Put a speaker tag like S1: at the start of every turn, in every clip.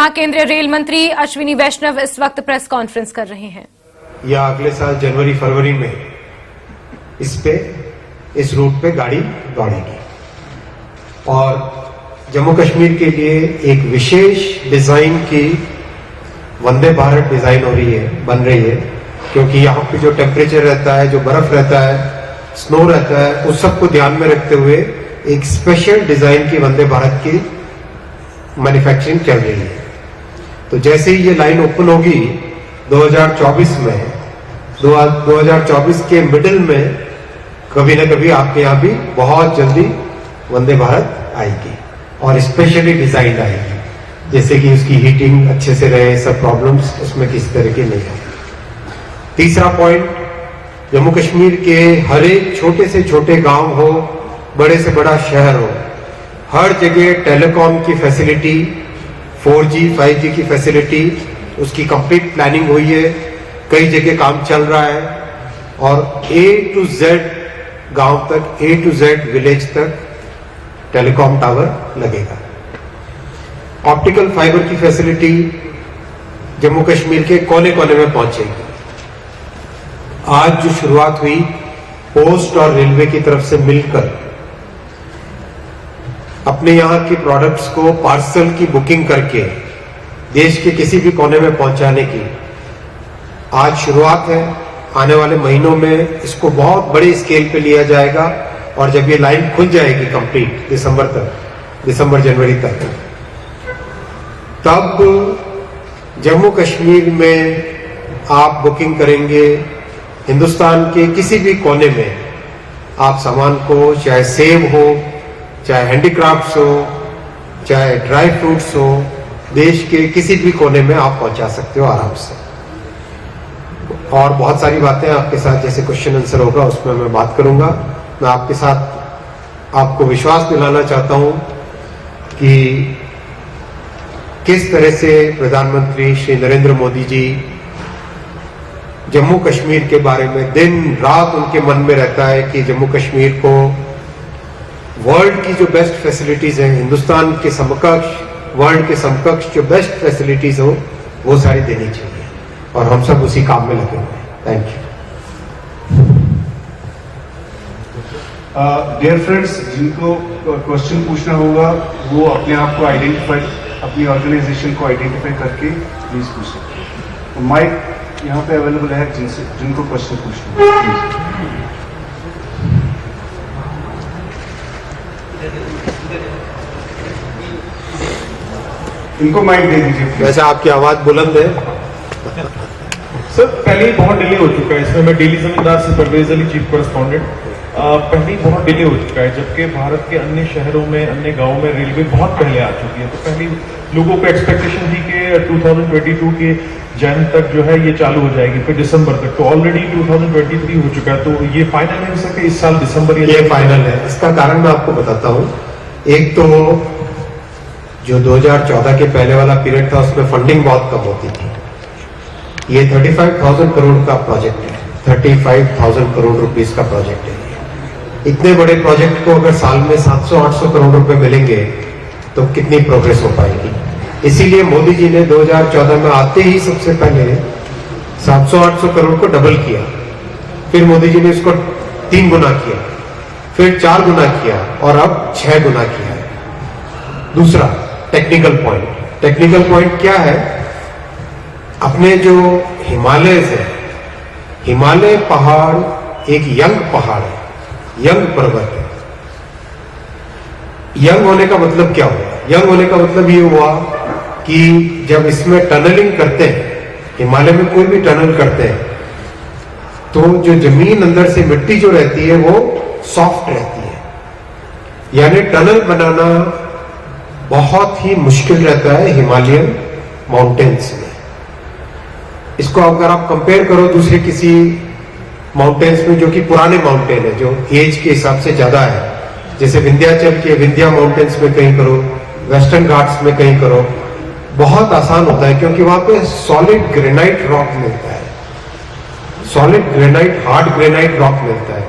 S1: जहां केंद्रीय रेल मंत्री अश्विनी वैष्णव इस वक्त प्रेस कॉन्फ्रेंस कर रहे हैं।
S2: या अगले साल जनवरी फरवरी में इस रूट पे गाड़ी दौड़ेगी और जम्मू कश्मीर के लिए एक विशेष डिजाइन की वंदे भारत डिजाइन बन रही है, क्योंकि यहाँ पे जो टेम्परेचर रहता है, जो बर्फ रहता है, स्नो रहता है, उस सबको ध्यान में रखते हुए एक स्पेशल डिजाइन की वंदे भारत की मैन्युफैक्चरिंग चल रही है। तो जैसे ही ये लाइन ओपन होगी 2024 में, 2024 के मिडिल में कभी ना कभी आपके यहाँ भी बहुत जल्दी वंदे भारत आएगी और स्पेशली डिजाइन आएगी, जैसे कि उसकी हीटिंग अच्छे से रहे, सब प्रॉब्लम्स उसमें किसी तरह के नहीं आए। तीसरा पॉइंट, जम्मू कश्मीर के हर एक छोटे से छोटे गांव हो, बड़े से बड़ा शहर हो, हर जगह टेलीकॉम की फैसिलिटी, 4G 5G की फैसिलिटी, उसकी कंप्लीट प्लानिंग हुई है, कई जगह काम चल रहा है और A to Z गांव तक, A to Z विलेज तक टेलीकॉम टावर लगेगा। ऑप्टिकल फाइबर की फैसिलिटी जम्मू कश्मीर के कोने कोने में पहुंचेगी। आज जो शुरुआत हुई पोस्ट और रेलवे की तरफ से मिलकर अपने यहां के प्रोडक्ट्स को पार्सल की बुकिंग करके देश के किसी भी कोने में पहुंचाने की आज शुरुआत है। आने वाले महीनों में इसको बहुत बड़ी स्केल पे लिया जाएगा और जब ये लाइन खुल जाएगी कंप्लीट दिसंबर जनवरी तक, तब जम्मू कश्मीर में आप बुकिंग करेंगे, हिंदुस्तान के किसी भी कोने में आप सामान को, चाहे सेब हो, चाहे हैंडीक्राफ्ट्स हो, चाहे ड्राई फ्रूट्स हो, देश के किसी भी कोने में आप पहुंचा सकते हो आराम से। और बहुत सारी बातें आपके साथ जैसे क्वेश्चन आंसर होगा उसमें मैं बात करूंगा। मैं आपके साथ आपको विश्वास दिलाना चाहता हूं कि किस तरह से प्रधानमंत्री श्री नरेंद्र मोदी जी जम्मू कश्मीर के बारे में दिन रात उनके मन में रहता है कि जम्मू कश्मीर को वर्ल्ड की जो बेस्ट फैसिलिटीज हैं, हिंदुस्तान के समकक्ष, वर्ल्ड के समकक्ष जो बेस्ट फैसिलिटीज हो वो सारी देनी चाहिए और हम सब उसी काम में लगे हुए हैं। Thank you.
S3: डियर फ्रेंड्स, जिनको क्वेश्चन पूछना होगा वो अपने आप को आइडेंटिफाई, अपनी ऑर्गेनाइजेशन को आइडेंटिफाई करके प्लीज पूछ सकते हैं। तो माइक यहाँ पे अवेलेबल है जिनको क्वेश्चन पूछना है। इनको माइक दे दीजिए।
S2: वैसे आपकी आवाज बुलंद है
S4: सर। पहले ही बहुत डिले हो चुका है इसमें। मैं डेली जमींदार से परवेज अली, चीफ कॉरेस्पॉन्डेंट। पहले ही बहुत डिले हो चुका है, जबकि भारत के अन्य शहरों में, अन्य गांवों में रेलवे बहुत पहले आ चुकी है। तो पहले लोगों को एक्सपेक्टेशन थी कि 2022 के जन तक जो है ये चालू हो जाएगी, फिर दिसंबर तक। तो ऑलरेडी 2023 हो चुका है। तो ये फाइनल है सर कि इस साल दिसंबर
S2: ये फाइनल है। इसका कारण मैं आपको बताता हूँ। एक तो जो 2014 के पहले वाला पीरियड था उसमें फंडिंग बहुत कम होती थी। ये 35,000 करोड़ का प्रोजेक्ट है, 35,000 करोड़ रुपीस का प्रोजेक्ट है। इतने बड़े प्रोजेक्ट को अगर साल में 700-800 करोड़ रुपए मिलेंगे तो कितनी प्रोग्रेस हो पाएगी। इसीलिए मोदी जी ने 2014 में आते ही सबसे पहले 700-800 करोड़ को डबल किया, फिर मोदी जी ने इसको 3 गुना किया, फिर 4 गुना किया और अब 6 गुना किया है। दूसरा टेक्निकल पॉइंट क्या है, अपने जो हिमालय है, हिमालय पहाड़ एक यंग पहाड़ है, यंग पर्वत है। यंग होने का मतलब क्या हुआ? यंग होने का मतलब ये हुआ कि जब इसमें टनलिंग करते हैं, हिमालय में कोई भी टनल करते हैं, तो जो जमीन अंदर से मिट्टी जो रहती है वो सॉफ्ट रहती है। यानी टनल बनाना बहुत ही मुश्किल रहता है हिमालयन माउंटेन्स में। इसको अगर आप कंपेयर करो दूसरे किसी माउंटेन्स में जो कि पुराने माउंटेन है, जो एज के हिसाब से ज्यादा है, जैसे विंध्याचल के विंध्या माउंटेन्स में कहीं करो, वेस्टर्न घाट्स में कहीं करो, बहुत आसान होता है क्योंकि वहां पे सॉलिड ग्रेनाइट रॉक मिलता है, solid granite, hard granite rock मिलता है।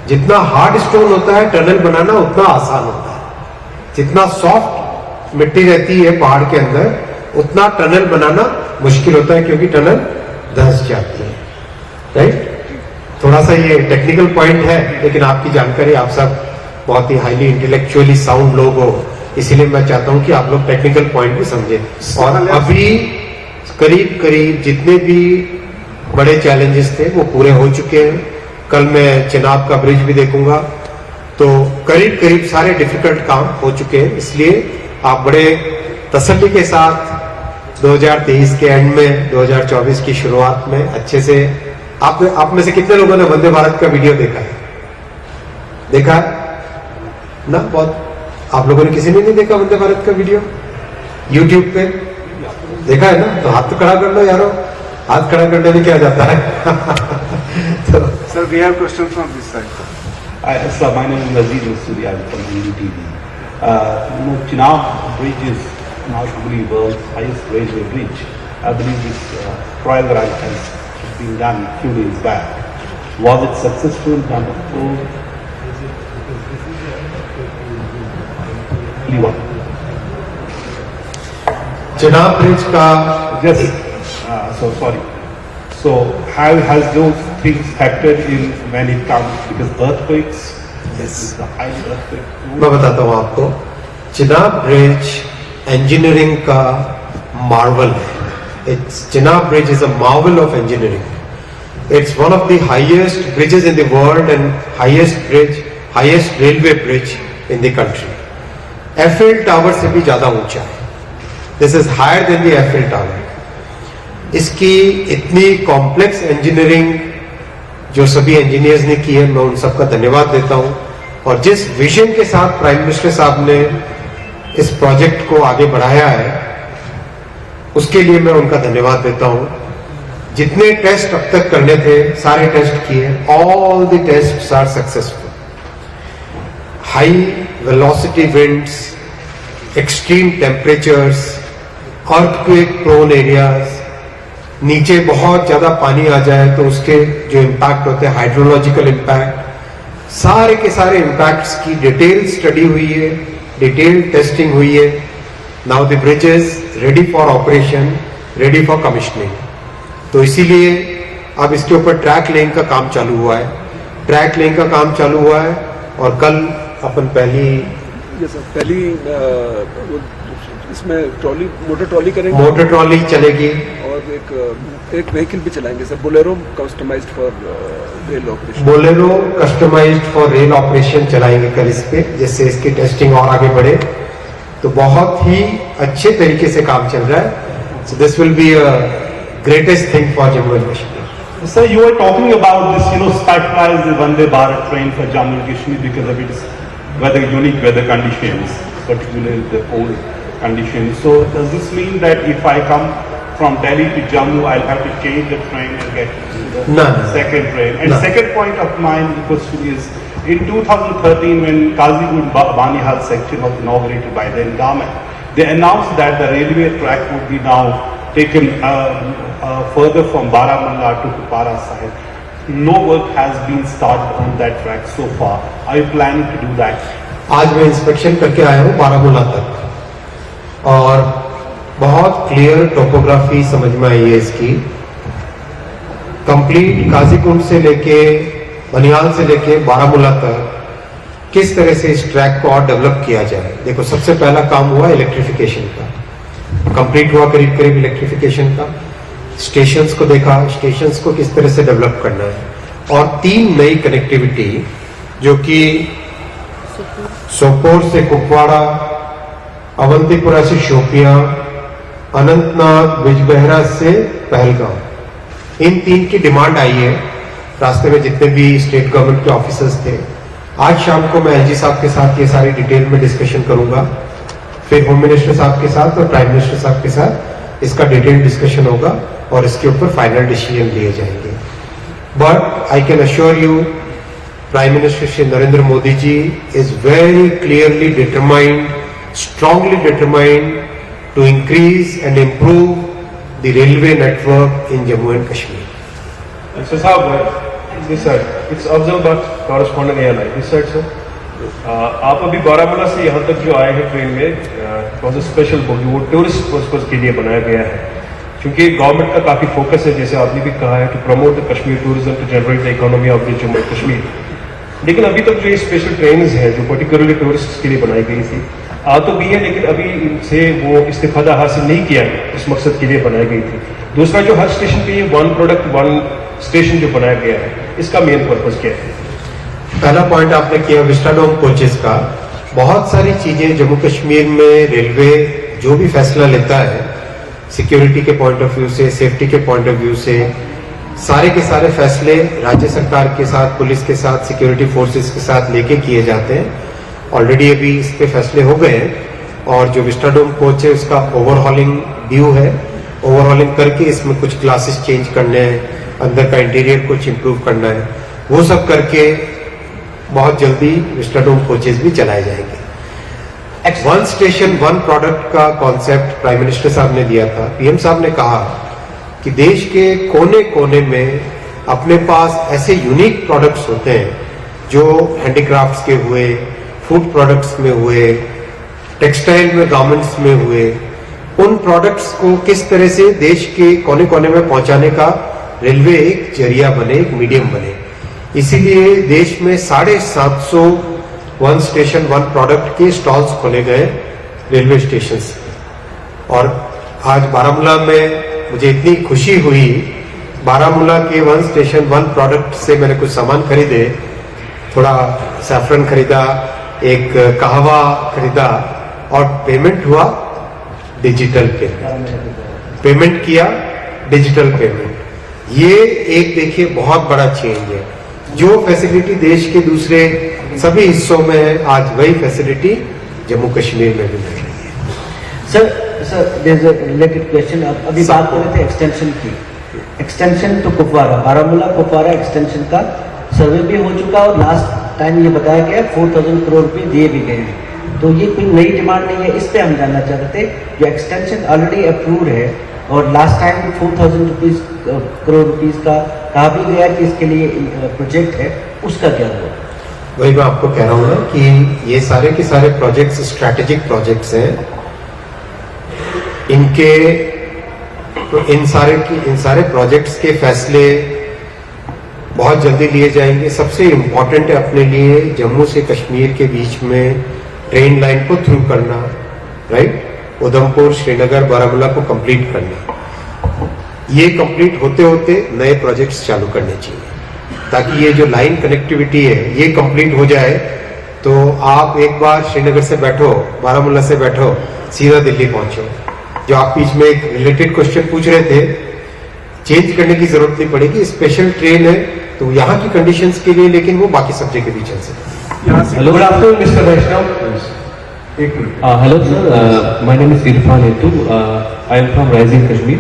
S2: जितना हार्ड स्टोन होता है टनल बनाना उतना आसान होता है। जितना सॉफ्ट मिट्टी रहती है पहाड़ के अंदर उतना टनल बनाना मुश्किल होता है क्योंकि टनल धंस जाती है, राइट। थोड़ा सा ये टेक्निकल पॉइंट है, लेकिन आपकी जानकारी, आप सब बहुत ही हाईली इंटेलेक्चुअली साउंड लोग हो, इसीलिए मैं चाहता हूं कि आप लोग टेक्निकल पॉइंट भी समझें। और अभी करीब करीब जितने भी बड़े चैलेंजेस थे वो पूरे हो चुके हैं। कल मैं चिनाब का ब्रिज भी देखूंगा, तो करीब करीब सारे डिफिकल्ट काम हो चुके हैं। इसलिए आप बड़े तसल्ली के साथ 2023 के एंड में 2024 की शुरुआत में अच्छे से आप में से कितने लोगों ने वंदे भारत का वीडियो देखा है? देखा है ना? बहुत आप लोगों ने, किसी ने नहीं देखा वंदे भारत का वीडियो यूट्यूब पे? देखा है ना? तो हाथ तो खड़ा कर लो यारो, हाथ खड़ा करने में क्या जाता है? तो
S3: Sir, we have questions from this side.
S5: Sir, my name is Nazir Masuri. I'm from NDTV. Chenab Bridge is arguably world's highest railway bridge. I believe this trial run has been done a few days back. Was it successful? Number two.
S2: Chenab bridge का
S5: Yes. So sorry. So how has those things factored in when it comes, because earthquakes? This is the high earthquake.
S2: मैं बताता हूं आपको, Chenab bridge engineering का marvel है। Chenab bridge is a marvel of engineering. It's one of the highest bridges in the world and highest railway bridge in the country. Eiffel tower से भी ज्यादा ऊंचा है। This is higher than the Eiffel tower. इसकी इतनी complex engineering जो सभी engineers ने की है, मैं उन सबका धन्यवाद देता हूं। और जिस विजन के साथ प्राइम मिनिस्टर साहब ने इस प्रोजेक्ट को आगे बढ़ाया है, उसके लिए मैं उनका धन्यवाद देता हूं। जितने टेस्ट अब तक करने थे सारे टेस्ट किए, all the tests are successful. High velocity winds, extreme temperatures, earthquake prone areas, नीचे बहुत ज्यादा पानी आ जाए तो उसके जो इम्पैक्ट होते हैं, हाइड्रोलॉजिकल इम्पैक्ट, सारे के सारे इम्पैक्ट्स की डिटेल स्टडी हुई है, डिटेल टेस्टिंग हुई है। Now the bridge is ready for operation, ready for commissioning. तो इसीलिए अब इसके ऊपर ट्रैक लेइंग का काम चालू हुआ है। ट्रैक लेइंग का काम चालू हुआ है और कल अपन पहली
S6: इसमें ट्रॉली, मोटर ट्रॉली करेंगे,
S2: मोटर ट्रॉली चलेगी
S6: और एक व्हीकल भी चलाएंगे sir, Bolero customized for rail operation.
S2: Bolero customized for rail operation चलाएंगे कल इस पे, जिससे इसकी टेस्टिंग और आगे बढ़े। तो बहुत ही अच्छे तरीके से काम चल रहा है। So this will be a greatest thing for Jammu and Kashmir.
S5: Sir, you were talking about this, specialized Vande Bharat train for Jammu and Kashmir because of its unique weather conditions, particularly the cold conditions. So does this mean that if I come from Delhi to Jammu, I'll have to change the train and get the
S2: No.
S5: second train? And
S2: No.
S5: second point of mine, the question is, in 2013 when Kazipur-Banihal section was inaugurated by then government, they announced that the railway track would be now taken further from Baramulla to Kupara side. No work has been started on that track so far. Are you planning to do that?
S2: आज मैं inspection करके आया हूँ बारामूला तक और बहुत clear topography समझ में आई है इसकी। कंप्लीट काजीकुंड से लेके बनिहाल से लेके बारामूला तक किस तरह से इस ट्रैक को और डेवलप किया जाए। देखो, सबसे पहला काम हुआ इलेक्ट्रिफिकेशन का, कंप्लीट हुआ करीब करीब इलेक्ट्रिफिकेशन का। स्टेशंस को देखा, स्टेशंस को किस तरह से डेवलप करना है। और 3 नई कनेक्टिविटी जो कि सोपोर से कुपवाड़ा, अवंतीपुरा से शोपियां, अनंतनाग बिजबहरा से पहलगाम, इन 3 की डिमांड आई है। रास्ते में जितने भी स्टेट गवर्नमेंट के ऑफिसर्स थे, आज शाम को मैं एलजी साहब के साथ ये सारी डिटेल में डिस्कशन करूंगा, फिर होम मिनिस्टर साहब के साथ और प्राइम मिनिस्टर साहब के साथ इसका डिटेल डिस्कशन होगा और इसके ऊपर फाइनल डिसीजन लिए जाएंगे। But I can assure you, prime minister Shri Narendra Modi ji is very clearly determined, strongly determined to increase and improve the railway network in Jammu and Kashmir.
S4: So, sir, this side, it's observed by corresponding airline. This side, sir.
S7: आप अभी बारामूला से यहाँ तक जो आए हैं train में, was a special bogie, वो टूरिस्ट पर्पज के लिए बनाया गया है, क्योंकि गवर्नमेंट का काफी फोकस है, जैसे आपने भी कहा है, to promote the Kashmir tourism, to generate the economy of the Jammu and Kashmir. लेकिन अभी तक जो ये स्पेशल ट्रेन हैं जो पर्टिकुलरली टूरिस्ट के लिए बनाई गई थी, आ तो भी है, लेकिन अभी इनसे वो इस्तेफादा हासिल नहीं किया गया, उस मकसद के लिए बनाई गई थी। दूसरा, जो हर स्टेशन पे ये वन प्रोडक्ट वन स्टेशन जो बनाया गया है, इसका मेन पर्पज क्या है?
S2: पहला पॉइंट आपने किया विस्टाडोम कोचेस का। बहुत सारी चीजें जम्मू कश्मीर में रेलवे जो भी फैसला लेता है, सिक्योरिटी के पॉइंट ऑफ व्यू से, सेफ्टी के पॉइंट ऑफ व्यू से, सारे के सारे फैसले राज्य सरकार के साथ, पुलिस के साथ, सिक्योरिटी फोर्सेस के साथ लेके किए जाते हैं। ऑलरेडी अभी इस पे फैसले हो गए हैं और जो विस्टाडोम कोच है उसका ओवरहॉलिंग ड्यू है। ओवरहॉलिंग करके इसमें कुछ क्लासेस चेंज करने हैं, अंदर का इंटीरियर कुछ इंप्रूव करना है, वो सब करके बहुत जल्दी विस्टाडोम कोचेस भी चलाए जाएंगे। वन स्टेशन वन प्रोडक्ट का कॉन्सेप्ट प्राइम मिनिस्टर साहब ने दिया था। पीएम साहब ने कहा कि देश के कोने कोने में अपने पास ऐसे यूनिक प्रोडक्ट्स होते हैं जो हैंडीक्राफ्ट्स के हुए, फूड प्रोडक्ट्स में हुए, टेक्सटाइल में, गारमेंट्स में हुए, उन प्रोडक्ट्स को किस तरह से देश के कोने कोने में पहुंचाने का रेलवे एक जरिया बने, एक मीडियम बने। इसीलिए देश में 750 वन स्टेशन वन प्रोडक्ट के स्टॉल्स खोले गए रेलवे स्टेशन। और आज बारामूला में मुझे इतनी खुशी हुई, बारामूला के वन स्टेशन वन प्रोडक्ट से मैंने कुछ सामान खरीदे, थोड़ा सैफरन खरीदा, एक कहवा खरीदा और पेमेंट हुआ डिजिटल पेमेंट किया, डिजिटल पेमेंट। ये एक देखिए बहुत बड़ा चेंज है। जो फैसिलिटी देश के दूसरे सभी हिस्सों में है, आज वही फैसिलिटी जम्मू कश्मीर में भी मिल रही है।
S8: Sir there is a related question. अभी बात कर रहे थे एक्सटेंशन की, extension to Kupwara, Baramulla Kupwara extension का सर्वे भी हो चुका और लास्ट टाइम ये बताया गया 4000 करोड़ रुपए दिए भी गए हैं। तो ये कोई नई डिमांड नहीं है, इस पे हम जानना चाहते थे। जो एक्सटेंशन ऑलरेडी अप्रूव्ड है और लास्ट टाइम 4000 करोड़ रुपीस का कहा भी गया कि इसके लिए प्रोजेक्ट है, उसका क्या हुआ?
S2: वही मैं आपको कह रहा हूँ ना कि ये सारे के सारे प्रोजेक्ट्स स्ट्रैटेजिक प्रोजेक्ट्स हैं। इन सारे प्रोजेक्ट्स के फैसले बहुत जल्दी लिए जाएंगे। सबसे इम्पोर्टेंट है अपने लिए जम्मू से कश्मीर के बीच में ट्रेन लाइन को थ्रू करना, राइट, उधमपुर, श्रीनगर, बारामूला को कंप्लीट करना। ये कंप्लीट होते होते नए प्रोजेक्ट्स चालू करने चाहिए ताकि ये जो लाइन कनेक्टिविटी है ये कंप्लीट हो जाए। तो आप एक बार श्रीनगर से बैठो, बारामूला से बैठो, सीधा दिल्ली पहुंचो। जो आप बीच में एक रिलेटेड क्वेश्चन पूछ रहे थे, चेंज करने की जरूरत नहीं पड़ेगी। स्पेशल ट्रेन है तो यहाँ की कंडीशंस के लिए, लेकिन वो बाकी सब जगह भी चल सकती है।
S7: Good afternoon mister Vaishnav.
S3: एक मिनट।
S9: Hello sir, my name is Irfan Hetu, I am from rising Kashmir.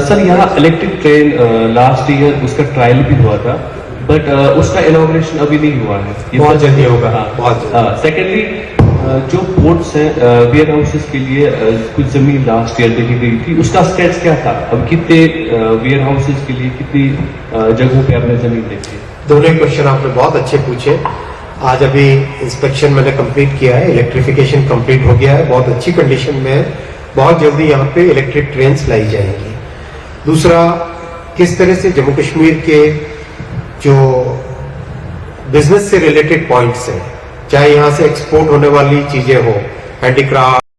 S9: Sir यहाँ इलेक्ट्रिक ट्रेन लास्ट ईयर उसका ट्रायल भी हुआ था, बट उसका इनॉग्रेशन अभी नहीं हुआ है। ये
S2: बहुत जल्दी होगा, बहुत जल्दी।
S9: सेकेंडली, जो पोर्ट्स हैं, वेयर हाउसेस के लिए कुछ जमीन लास्ट ईयर देखी गई थी, उसका स्केच क्या था? अब कितने वेयर हाउसेस के लिए कितनी जगहों पे आपने जमीन देखी?
S2: दोनों क्वेश्चन आपने बहुत अच्छे पूछे। आज अभी इंस्पेक्शन मैंने कंप्लीट किया है, इलेक्ट्रिफिकेशन कंप्लीट हो गया है, बहुत अच्छी कंडीशन में है। बहुत जल्दी यहाँ पे इलेक्ट्रिक ट्रेन्स लाई जाएंगी। दूसरा, किस तरह से जम्मू कश्मीर के जो बिजनेस से रिलेटेड पॉइंट्स हैं, चाहे यहाँ से एक्सपोर्ट होने वाली चीजें हो, हैंडीक्राफ्ट,